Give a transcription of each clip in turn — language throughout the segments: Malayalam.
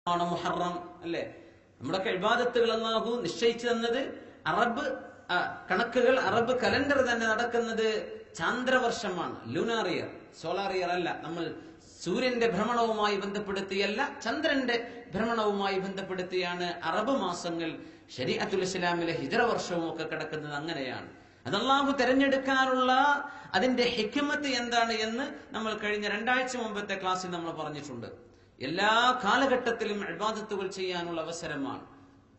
മുഹറം അല്ലെ? നമ്മുടെയൊക്കെ ഇബാദത്തുകൾ അല്ലാഹു നിശ്ചയിച്ചു തന്നത് അറബ് കണക്കുകൾ, അറബ് കലണ്ടർ തന്നെ നടക്കുന്നത് ചാന്ദ്രവർഷമാണ്. ലൂണാർ ഇയർ, സോളാർ ഇയർ അല്ല. നമ്മൾ സൂര്യന്റെ ഭ്രമണവുമായി ബന്ധപ്പെടുത്തിയല്ല, ചന്ദ്രന്റെ ഭ്രമണവുമായി ബന്ധപ്പെടുത്തിയാണ് അറബ് മാസങ്ങൾ ശരീഅത്തുൽ ഇസ്ലാമിലെ ഹിജ്റ വർഷവും ഒക്കെ കിടക്കുന്നത്. അങ്ങനെയാണ് അത് അല്ലാഹു തെരഞ്ഞെടുക്കാനുള്ള അതിന്റെ ഹിക്മത്ത് എന്താണ് എന്ന് നമ്മൾ കഴിഞ്ഞ 2 ആഴ്ച മുമ്പത്തെ ക്ലാസ്സിൽ നമ്മൾ പറഞ്ഞിട്ടുണ്ട്. എല്ലാ കാലഘട്ടത്തിലും ഇബാദത്തുകൾ ചെയ്യാനുള്ള അവസരമാണ്.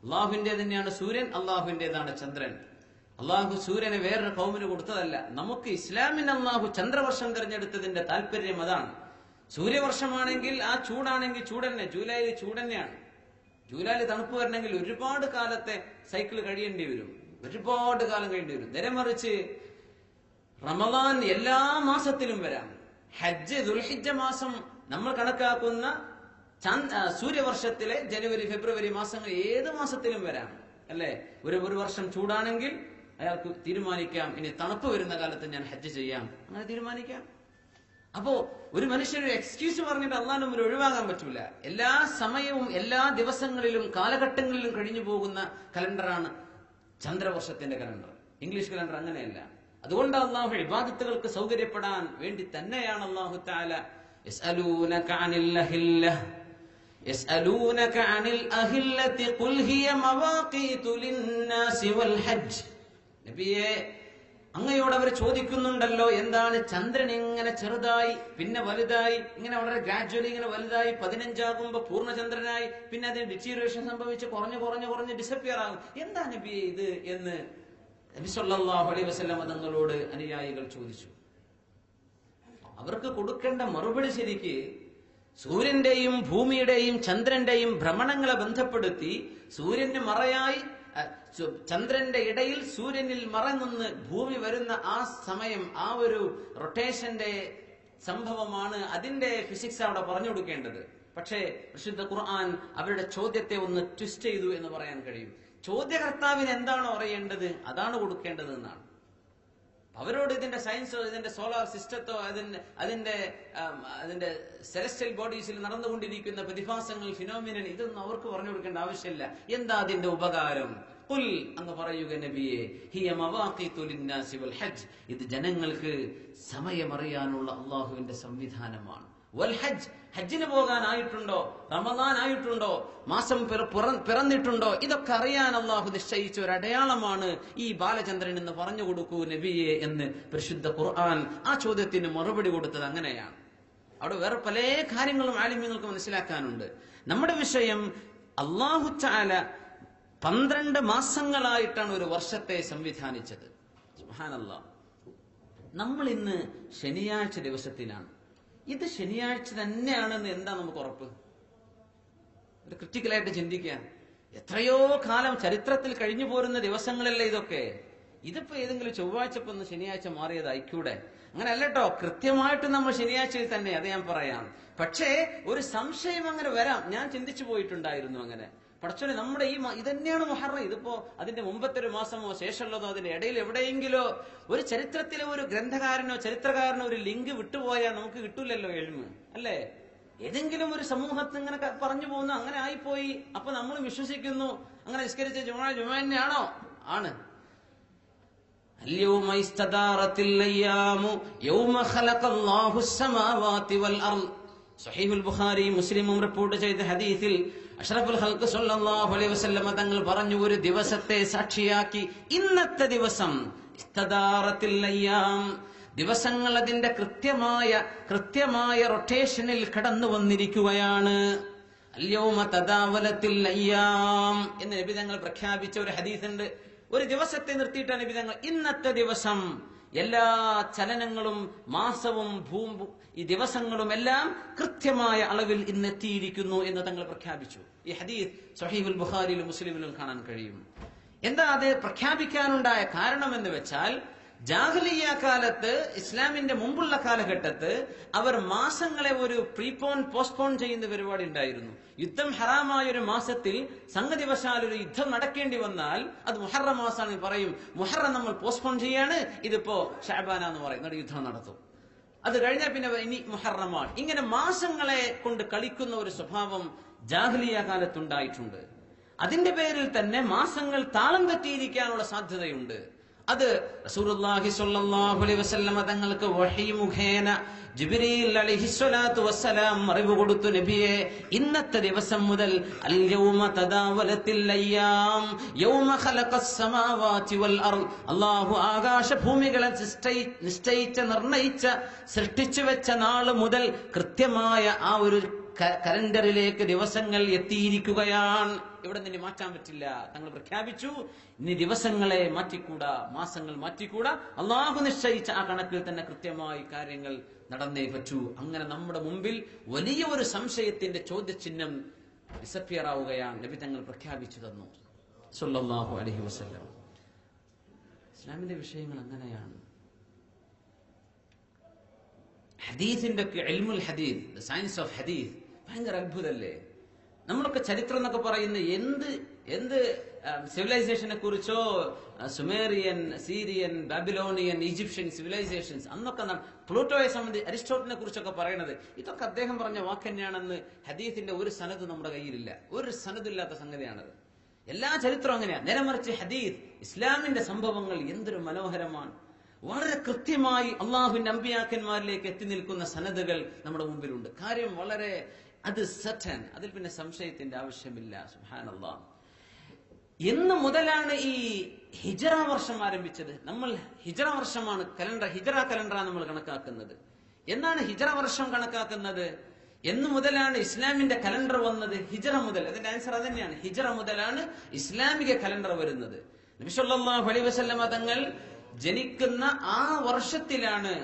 അള്ളാഹുവിന്റെ തന്നെയാണ് സൂര്യൻ, അള്ളാഹുവിന്റേതാണ് ചന്ദ്രൻ. അള്ളാഹു സൂര്യനെ വേറൊരു കൗമിന് കൊടുത്തതല്ല. നമുക്ക് ഇസ്ലാമിന് അള്ളാഹു ചന്ദ്രവർഷം തിരഞ്ഞെടുത്തതിന്റെ താല്പര്യം അതാണ്. സൂര്യവർഷമാണെങ്കിൽ ആ ചൂടാണെങ്കിൽ ചൂടന്നെ, ജൂലൈയിൽ ചൂടന്നെയാണ്. ജൂലൈയിൽ തണുപ്പ് വരണമെങ്കിൽ ഒരുപാട് കാലത്തെ സൈക്കിൾ കഴിയേണ്ടി വരും, ഒരുപാട് കാലം കഴിയേണ്ടി വരും. നേരെ മറിച്ച് റമദാൻ എല്ലാ മാസത്തിലും വരാം. ഹജ്ജ്, ദുൽഹിജ്ജ മാസം നമ്മൾ കണക്കാക്കുന്ന സൂര്യവർഷത്തിലെ ജനുവരി, ഫെബ്രുവരി മാസങ്ങൾ ഏത് മാസത്തിലും വരാം അല്ലെ? ഒരു വർഷം ചൂടാണെങ്കിൽ അയാൾക്ക് തീരുമാനിക്കാം, ഇനി തണുപ്പ് വരുന്ന കാലത്ത് ഞാൻ ഹജ്ജ് ചെയ്യാം, അങ്ങനെ തീരുമാനിക്കാം. അപ്പോ ഒരു മനുഷ്യനൊരു എക്സ്ക്യൂസ് പറഞ്ഞിട്ട് അള്ളാഹുവിന്റെ മുമ്പിൽ ഒഴിവാകാൻ പറ്റൂല. എല്ലാ സമയവും എല്ലാ ദിവസങ്ങളിലും കാലഘട്ടങ്ങളിലും കഴിഞ്ഞു പോകുന്ന കലണ്ടറാണ് ചന്ദ്രവർഷത്തിന്റെ കലണ്ടർ. ഇംഗ്ലീഷ് കലണ്ടർ അങ്ങനെയല്ല. അതുകൊണ്ട് അള്ളാഹു ഇബാദത്തുകൾക്ക് സൗകര്യപ്പെടാൻ വേണ്ടി തന്നെയാണ് അള്ളാഹു തആല يسألونك عن الأهلة قل هي مواقيت للناس والحج. നബിയെ, അങ്ങയോട് അവർ ചോദിക്കുന്നുണ്ടല്ലോ, എന്താണ് ചന്ദ്രൻ ഇങ്ങനെ ചെറുതായി പിന്നെ വലുതായി, ഇങ്ങനെ വളരെ ഗ്രാജുവലി ഇങ്ങനെ വലുതായി 15 ആകുമ്പോ പൂർണ്ണചന്ദ്രനായി, പിന്നെ അതിന് ഡിറ്റീരിയേഷൻ സംഭവിച്ച് കുറഞ്ഞ് ഡിസപ്പിയർ ആകും. എന്താ നബിയെ ഇത് എന്ന് നബി സല്ലല്ലാഹു അലൈഹി വസല്ലം തങ്ങളോട് അനുയായികൾ ചോദിച്ചു. അവർക്ക് കൊടുക്കേണ്ട മറുപടി ശരിക്ക് സൂര്യന്റെയും ഭൂമിയുടെയും ചന്ദ്രന്റെയും ഭ്രമണങ്ങളെ ബന്ധപ്പെടുത്തി സൂര്യന് മറയായി ചന്ദ്രന്റെ ഇടയിൽ സൂര്യനിൽ മറനിന്ന് ഭൂമി വരുന്ന ആ സമയം, ആ ഒരു റൊട്ടേഷന്റെ സംഭവമാണ്, അതിന്റെ ഫിസിക്സ് അവിടെ പറഞ്ഞു കൊടുക്കേണ്ടത്. പക്ഷേ പരിശുദ്ധ ഖുർആൻ അവരുടെ ചോദ്യത്തെ ഒന്ന് ട്വിസ്റ്റ് ചെയ്തു എന്ന് പറയാൻ കഴിയും. ചോദ്യകർത്താവിന് എന്താണോ അറിയേണ്ടത് അതാണ് കൊടുക്കേണ്ടത് എന്നാണ്. അവരോട് ഇതിന്റെ സയൻസോ ഇതിന്റെ സോളാർ സിസ്റ്റത്തോ അതിന്റെ സെലസ്റ്റൽ ബോഡീസിൽ നടന്നുകൊണ്ടിരിക്കുന്ന പ്രതിഭാസങ്ങൾ, ഫിനോമിനൻ, ഇതൊന്നും അവർക്ക് പറഞ്ഞു കൊടുക്കേണ്ട ആവശ്യമില്ല. എന്താ അതിന്റെ ഉപകാരം? ഖുൽ, അങ്ങ് പറയുക നബിയെ, ഹിയ മവാഖീതു ലിന്നാസി വൽ ഹജ്ജ്, ഇത് ജനങ്ങൾക്ക് സമയമറിയാനുള്ള അള്ളാഹുവിന്റെ സംവിധാനമാണ്. വൽ ഹജ്ജ്, ഹജ്ജിന് പോകാനായിട്ടുണ്ടോ, റമദാൻ ആയിട്ടുണ്ടോ, മാസം പിറന്നിട്ടുണ്ടോ, ഇതൊക്കെ അറിയാൻ അള്ളാഹു നിശ്ചയിച്ച ഒരു അടയാളമാണ് ഈ ബാലചന്ദ്രൻ എന്ന് പറഞ്ഞു കൊടുക്കൂ നബിയെ എന്ന് പരിശുദ്ധ ഖുർആൻ ആ ചോദ്യത്തിന് മറുപടി കൊടുത്തത് അങ്ങനെയാണ്. അവിടെ വേറെ പല കാര്യങ്ങളും ആലിമ്യങ്ങൾക്ക് മനസ്സിലാക്കാനുണ്ട്. നമ്മുടെ വിഷയം, അല്ലാഹു തആല 12 മാസങ്ങളായിട്ടാണ് ഒരു വർഷത്തെ സംവിധാനിച്ചത്. സുബ്ഹാനല്ലാഹ്. നമ്മൾ ഇന്ന് ശനിയാഴ്ച ദിവസത്തിലാണ്. ഇത് ശനിയാഴ്ച തന്നെയാണെന്ന് എന്താ നമുക്ക് ഉറപ്പ്? ഒരു ക്രിറ്റിക്കലായിട്ട് ചിന്തിക്കാൻ. എത്രയോ കാലം ചരിത്രത്തിൽ കഴിഞ്ഞു പോരുന്ന ദിവസങ്ങളല്ലേ ഇതൊക്കെ. ഇതിപ്പോ ഏതെങ്കിലും ചൊവ്വാഴ്ച ഒന്ന് ശനിയാഴ്ച മാറിയതായിക്കൂടെ? അങ്ങനെ അല്ലട്ടോ, കൃത്യമായിട്ട് നമ്മൾ ശനിയാഴ്ചയിൽ തന്നെ, അത് ഞാൻ പറയാം. പക്ഷേ ഒരു സംശയം അങ്ങനെ വരാം. ഞാൻ ചിന്തിച്ചു പോയിട്ടുണ്ടായിരുന്നു അങ്ങനെ. പടച്ചോനെ, നമ്മുടെ ഇതന്നെയാണ് മുഹറം. ഇതിപ്പോ അതിന്റെ മുമ്പത്തെ ഒരു മാസമോ ശേഷമുള്ളതോ അതിന്റെ ഇടയിൽ എവിടെയെങ്കിലോ ഒരു ചരിത്രത്തിലെ ഒരു ഗ്രന്ഥകാരനോ ചരിത്രകാരനോ ഒരു ലിങ്ക് വിട്ടുപോയാൽ നമുക്ക് കിട്ടൂലല്ലോ എൽമ്, അല്ലേ? ഏതെങ്കിലും ഒരു സമൂഹത്തിൽ ഇങ്ങനെ പറഞ്ഞു പോകുന്നു, അങ്ങനെ ആയിപ്പോയി, അപ്പൊ നമ്മൾ വിശ്വസിക്കുന്നു അങ്ങനെ നിസ്കരിച്ച ജുമാ തന്നെയാണോ? ആണ്. اليوم استدارت الايام يوم خلق الله السماوات والارض. സഹീഹുൽ ബുഖാരി മുസ്ലിമും റിപ്പോർട്ട് ചെയ്ത ഹദീസിൽ അഷ്റഫുൽ ഖൽഖ് സല്ലല്ലാഹു അലൈഹി വസല്ലം തങ്ങൾ പറഞ്ഞു, ഒരു ദിവസത്തെ സാക്ഷിയാക്കി ഇന്നത്തെ ദിവസം ഇസ്തദാറത്തിൽ അയ്യാം, ദിവസങ്ങൾ അതിന്റെ കൃത്യമായ റൊട്ടേഷനിൽ കടന്നു വന്നിരിക്കുകയാണ്. അൽയൗമ തദാവലത്തിൽ അയ്യാം എന്ന് നബി തങ്ങൾ പ്രഖ്യാപിച്ച ഒരു ഹദീസുണ്ട്. ഒരു ദിവസത്തെ നിർത്തിയിട്ടാണ് നബി തങ്ങൾ ഇന്നത്തെ ദിവസം, എല്ലാ ചലനങ്ങളും മാസവും ഈ ദിവസങ്ങളും എല്ലാം കൃത്യമായ അളവിൽ ഇന്നെത്തിയിരിക്കുന്നു എന്ന് തങ്ങൾ പ്രഖ്യാപിച്ചു. ഈ ഹദീസ് സഹീഹുൽ ബുഖാരിയിലും മുസ്ലിമിലും കാണാൻ കഴിയും. എന്താ അത് പ്രഖ്യാപിക്കാനുണ്ടായ കാരണം എന്ന് വെച്ചാൽ, ജാഹിലിയ്യ കാലത്ത്, ഇസ്ലാമിന്റെ മുമ്പുള്ള കാലഘട്ടത്ത് അവർ മാസങ്ങളെ ഒരു പോസ്റ്റ്പോൺ ചെയ്യുന്ന പരിപാടി ഉണ്ടായിരുന്നു. യുദ്ധം ഹറാമായ ഒരു മാസത്തിൽ സംഗതിവശാൽ ഒരു യുദ്ധം നടക്കേണ്ടി വന്നാൽ അത് മുഹറം മാസമാണ് പറയും, മുഹറം നമ്മൾ പോസ്റ്റ്പോൺ ചെയ്യാണ്, ഇതിപ്പോ ഷഅബാന എന്ന് പറയും, എന്നിട്ട് യുദ്ധം നടത്തും. അത് കഴിഞ്ഞാൽ പിന്നെ ഇനി മുഹറമാണ്. ഇങ്ങനെ മാസങ്ങളെ കൊണ്ട് കളിക്കുന്ന ഒരു സ്വഭാവം ജാഹിലിയ കാലത്തുണ്ടായിട്ടുണ്ട്. അതിന്റെ പേരിൽ തന്നെ മാസങ്ങൾ താളം തെറ്റിയിരിക്കാനുള്ള സാധ്യതയുണ്ട്. അത് റസൂലുള്ളാഹി സ്വല്ലല്ലാഹു അലൈഹി വസല്ലം തങ്ങൾക്ക് വഹി മുഖേന ജിബ്രീൽ അലൈഹിസ്സലാത്തു വസ്സലാം അറിവ് കൊടുത്തു, നബിയെ ഇന്നത്തെ ദിവസം മുതൽ അൽ യൗമ തദാവലത്തിൽ അയ്യാം യൗമ ഖലഖസ് സമാവാതി വൽ അർദ്, അല്ലാഹു ആകാശ ഭൂമികളെ നിശ്ചയിച്ച നിർണയിച്ച സൃഷ്ടിച്ചു വെച്ച നാൾ മുതൽ കൃത്യമായ ആ ഒരു കലണ്ടറിലേക്ക് ദിവസങ്ങൾ എത്തിയിരിക്കുകയാണ്. ഇവിടെ നിന്ന് മാറ്റാൻ പറ്റില്ല. തങ്ങൾ പ്രഖ്യാപിച്ചു, ഇനി ദിവസങ്ങളെ മാറ്റിക്കൂടാ, മാസങ്ങൾ മാറ്റിക്കൂടാ. അള്ളാഹു നിശ്ചയിച്ച ആ കണക്കിൽ തന്നെ കൃത്യമായി കാര്യങ്ങൾ നടന്നേ പറ്റൂ. അങ്ങനെ നമ്മുടെ മുമ്പിൽ വലിയ ഒരു സംശയത്തിന്റെ ചോദ്യചിഹ്നം ഡിസപ്പിയർ ആവുകയാണ്. നബി തങ്ങൾ പ്രഖ്യാപിച്ചു തന്നു സല്ലല്ലാഹു അലൈഹി വസല്ലം. ഇസ്ലാമിന്റെ വിഷയങ്ങൾ അങ്ങനെയാണ്. ഹദീസിന്റെ ഇൽമുൽ ഹദീസ്, സയൻസ് ഓഫ് ഹദീസ് ഭയങ്കര അത്ഭുതല്ലേ. നമ്മളൊക്കെ ചരിത്രം എന്നൊക്കെ പറയുന്ന എന്ത് സിവിലൈസേഷനെ കുറിച്ചോ, സുമേറിയൻ, സീരിയൻ, ബാബിലോണിയൻ, ഈജിപ്ഷ്യൻ സിവിലൈസേഷൻസ്, അന്നൊക്കെ പ്ലൂട്ടോയെ സംബന്ധിച്ച് അരിസ്റ്റോട്ടലിനെ കുറിച്ചൊക്കെ പറയുന്നത് ഇതൊക്കെ അദ്ദേഹം പറഞ്ഞ വാക്ക് തന്നെയാണെന്ന് ഹദീസിന്റെ ഒരു സനദ് നമ്മുടെ കയ്യിലില്ല. ഒരു സനദില്ലാത്ത സംഗതിയാണത്. എല്ലാ ചരിത്രവും അങ്ങനെയാണ്. നേരെ മറിച്ച് ഹദീസ്, ഇസ്ലാമിന്റെ സംഭവങ്ങൾ എന്തൊരു മനോഹരമാണ്. വളരെ കൃത്യമായി അള്ളാഹുവിന്റെ അമ്പിയാക്കന്മാരിലേക്ക് എത്തി നിൽക്കുന്ന സനദുകൾ നമ്മുടെ മുമ്പിലുണ്ട്. കാര്യം വളരെ അത് സർട്ടൻ, അതിൽ പിന്നെ സംശയത്തിന്റെ ആവശ്യമില്ല. സുബ്ഹാനല്ലാഹ്. എന്ന് മുതലാണ് ഈ ഹിജ്റ വർഷം ആരംഭിച്ചത്? നമ്മൾ ഹിജ്റ വർഷമാണ് കലണ്ടർ, ഹിജ്റ കലണ്ടറാണ് നമ്മൾ കണക്കാക്കുന്നത്. എന്നാണ് ഹിജ്റ വർഷം കണക്കാക്കുന്നത്? എന്ന് മുതലാണ് ഇസ്ലാമിന്റെ കലണ്ടർ വന്നത്? ഹിജ്റ മുതൽ. അതിന്റെ ആൻസർ അത് തന്നെയാണ്. ഹിജ്റ മുതലാണ് ഇസ്ലാമിക കലണ്ടർ വരുന്നത്. നബി സല്ലല്ലാഹു അലൈഹി വസല്ലം തങ്ങൾ ജനിക്കുന്ന ആ വർഷത്തിലാണ്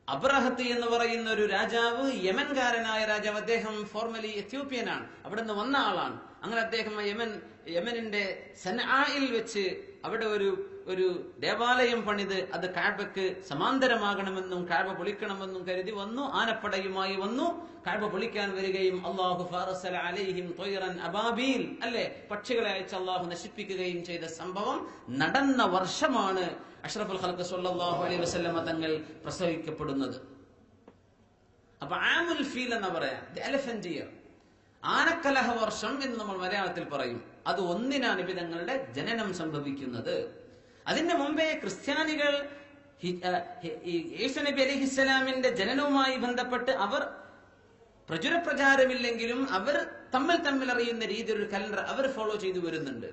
അബ്രഹത്ത് എന്ന് പറയുന്ന ഒരു രാജാവ്, യമൻകാരനായ രാജാവ്, അദ്ദേഹം ഫോർമലി എത്യോപ്യനാണ്, അവിടെ നിന്ന് വന്ന ആളാണ്. അങ്ങനെ അദ്ദേഹം യമനിന്റെ സൻആയിൽ വെച്ച് അവിടെ ഒരു ദേവാലയം പണിത് അത് കഅബക്ക് സമാന്തരമാകണമെന്നും കഅബ പൊളിക്കണമെന്നും കരുതി വന്നു. ആനപ്പടയുമായി വന്നു. കഅബ പൊളിക്കാൻ വരികയും അല്ലാഹു ഫറസല അലൈഹിം ത്വയ്റൻ അബാബീൽ, അല്ലേ, പക്ഷികളെ അയച്ച് അല്ലാഹു നശിപ്പിക്കുകയും ചെയ്ത സംഭവം നടന്ന വർഷമാണ് അഷ്റഫുൽ ഖൽഖ് സ്വല്ലല്ലാഹു അലൈഹി വസല്ലം തങ്ങൾ പ്രസവിക്കപ്പെടുന്നത്. അപ്പൊ ആമുൽ ഫീൽ എന്ന് പറയാം, ദി എലിഫന്റ് ഇയർ, ആനക്കലഹ വർഷം എന്ന് നമ്മൾ മലയാളത്തിൽ പറയും. അത് ഒന്നിനാണ് നബി തങ്ങളുടെ ജനനം സംഭവിക്കുന്നത്. അതിന്റെ മുമ്പേ ക്രിസ്ത്യാനികൾ ഈസ നബി അലൈഹിസ്സലാമിന്റെ ജനനവുമായി ബന്ധപ്പെട്ട് അവർ പ്രചാരമില്ലെങ്കിലും അവർ തമ്മിൽ അറിയുന്ന രീതിയിൽ ഒരു കലണ്ടർ അവർ ഫോളോ ചെയ്തു വരുന്നുണ്ട്.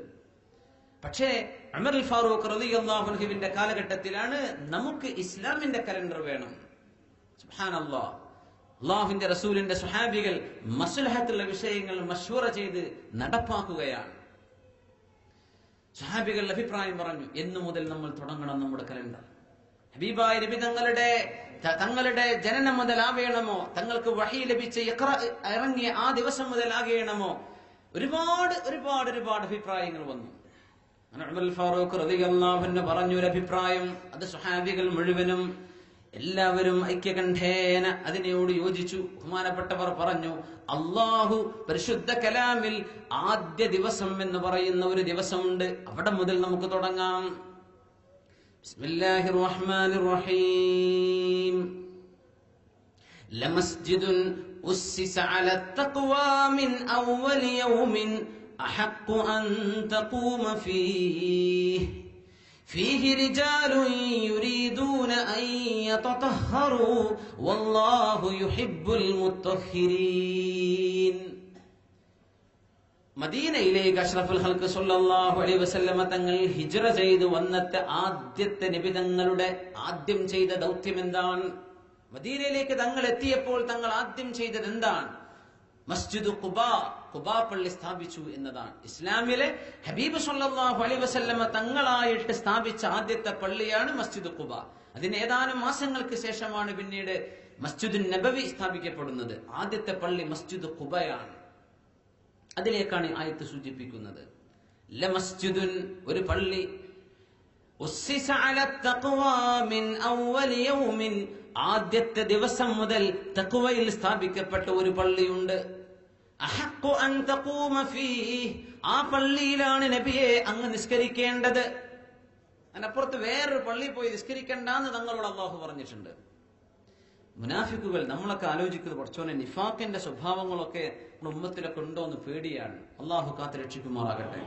പക്ഷേ ഉമർ അൽ ഫാറൂഖ് റളിയല്ലാഹു അൻഹുവിന്റെ കാലഘട്ടത്തിലാണ് നമുക്ക് ഇസ്ലാമിന്റെ കലണ്ടർ വേണം. സുബ്ഹാനല്ലാഹ്. അല്ലാഹുവിന്റെ റസൂലിന്റെ സ്വഹാബികൾ മസ്ലഹത്തുള്ള വിഷയങ്ങൾ മശ്വറ ചെയ്ത് നടപ്പാക്കുകയാണ്. സ്വഹാബികൾ അഭിപ്രായം പറഞ്ഞു, എന്നു മുതൽ നമ്മൾ തുടങ്ങണം നമ്മുടെ കലണ്ടർ? ഹബീബായ നബി തങ്ങളുടെ ജനനം മുതൽ ആവേണമോ? തങ്ങൾക്ക് വഹി ലഭിച്ച ഇറങ്ങിയ ആ ദിവസം മുതൽ ആകേണമോ? ഒരുപാട് അഭിപ്രായങ്ങൾ വന്നു. ഉമർ അൽ ഫാറൂഖ് റളിയല്ലാഹു അൻഹു പറഞ്ഞു ഒരു അഭിപ്രായം. അത് സ്വഹാബികൾ മുഴുവനും എല്ലാവരും ഐക്യകണ്ഠേന അതിനോട് യോജിച്ചു. ബഹുമാനപ്പെട്ടവർ പറഞ്ഞു, അല്ലാഹു പരിശുദ്ധ കലാമിൽ ആദ്യ ദിവസം എന്ന് പറയുന്ന ഒരു ദിവസമുണ്ട്, അവിടെ മുതൽ നമുക്ക് തുടങ്ങാം. ബിസ്മില്ലാഹിർ റഹ്മാനിർ റഹീം. ലമസ്ജിദുൻ ഉസ്സിസ അലത് തഖ്വാ മിൻ അവ്വൽ യൗമിൻ അഹഖു അൻ തഖൂമ فيه رجال يريدون أن يتطهروا والله يحب المطهرين. മദീനയിലേക്ക് അഷ്റഫുൽ ഖൽഖ് സ്വല്ലല്ലാഹു അലൈഹി വസല്ലം തങ്ങൾ ഹിജ്റ ചെയ്ത് വന്നത്തെ ആദ്യത്തെ നബി തങ്ങളുടെ ആദ്യം ചെയ്ത ദൗത്യം എന്താണ്? മദീനയിലേക്ക് തങ്ങൾ എത്തിയപ്പോൾ തങ്ങൾ ആദ്യം ചെയ്തത് എന്താണ്? മസ്ജിദ് ഖുബാ പള്ളി സ്ഥാപിച്ചു എന്നതാണ്. ഇസ്ലാമിലെ ഹബീബ് സല്ലല്ലാഹു അലൈഹി വസല്ലം തങ്ങളായിട്ട് സ്ഥാപിച്ച ആദ്യത്തെ പള്ളിയാണ് മസ്ജിദ് ഖുബാ. അതിന് ഏതാനും മാസങ്ങൾക്ക് ശേഷമാണ് പിന്നീട് മസ്ജിദുൻ നബവി സ്ഥാപിക്കപ്പെടുന്നത്. ആദ്യത്തെ പള്ളി മസ്ജിദ് ഖുബയാണ്. അതിലേക്കാണ് ആയത്ത് സൂചിപ്പിക്കുന്നത്. ലമസ്ജിദുൻ, ഒരു പള്ളി, ഉസ്സിസ അലത് തഖ്വാ മിൻ അവ്വൽ യൗമിൻ, ആദ്യത്തെ ദിവസം മുതൽ തഖ്വയിൽ സ്ഥാപിക്കപ്പെട്ട ഒരു പള്ളിയുണ്ട്. അഹഖു അൻ തഖൂമ ഫീഹി, ആ പള്ളിയിലാണ് നബിയെ അങ്ങ് നിസ്കരിക്കേണ്ടത്. അതിനപ്പുറത്ത് വേറൊരു പള്ളി പോയി നിസ്കരിക്കണ്ടെന്ന് തങ്ങളോട് അല്ലാഹു പറഞ്ഞിട്ടുണ്ട്. മുനാഫിക്കുകൾ നമ്മളൊക്കെ ആലോചിക്കുന്നത് കുറച്ചോനെ നിഫാഖിന്റെ സ്വഭാവങ്ങളൊക്കെ നമ്മുടെ ഉമ്മത്തിലൊക്കെ ഉണ്ടോ എന്ന് പേടിയാണ്. അള്ളാഹു കാത്ത് രക്ഷിക്കുമാറാകട്ടെ.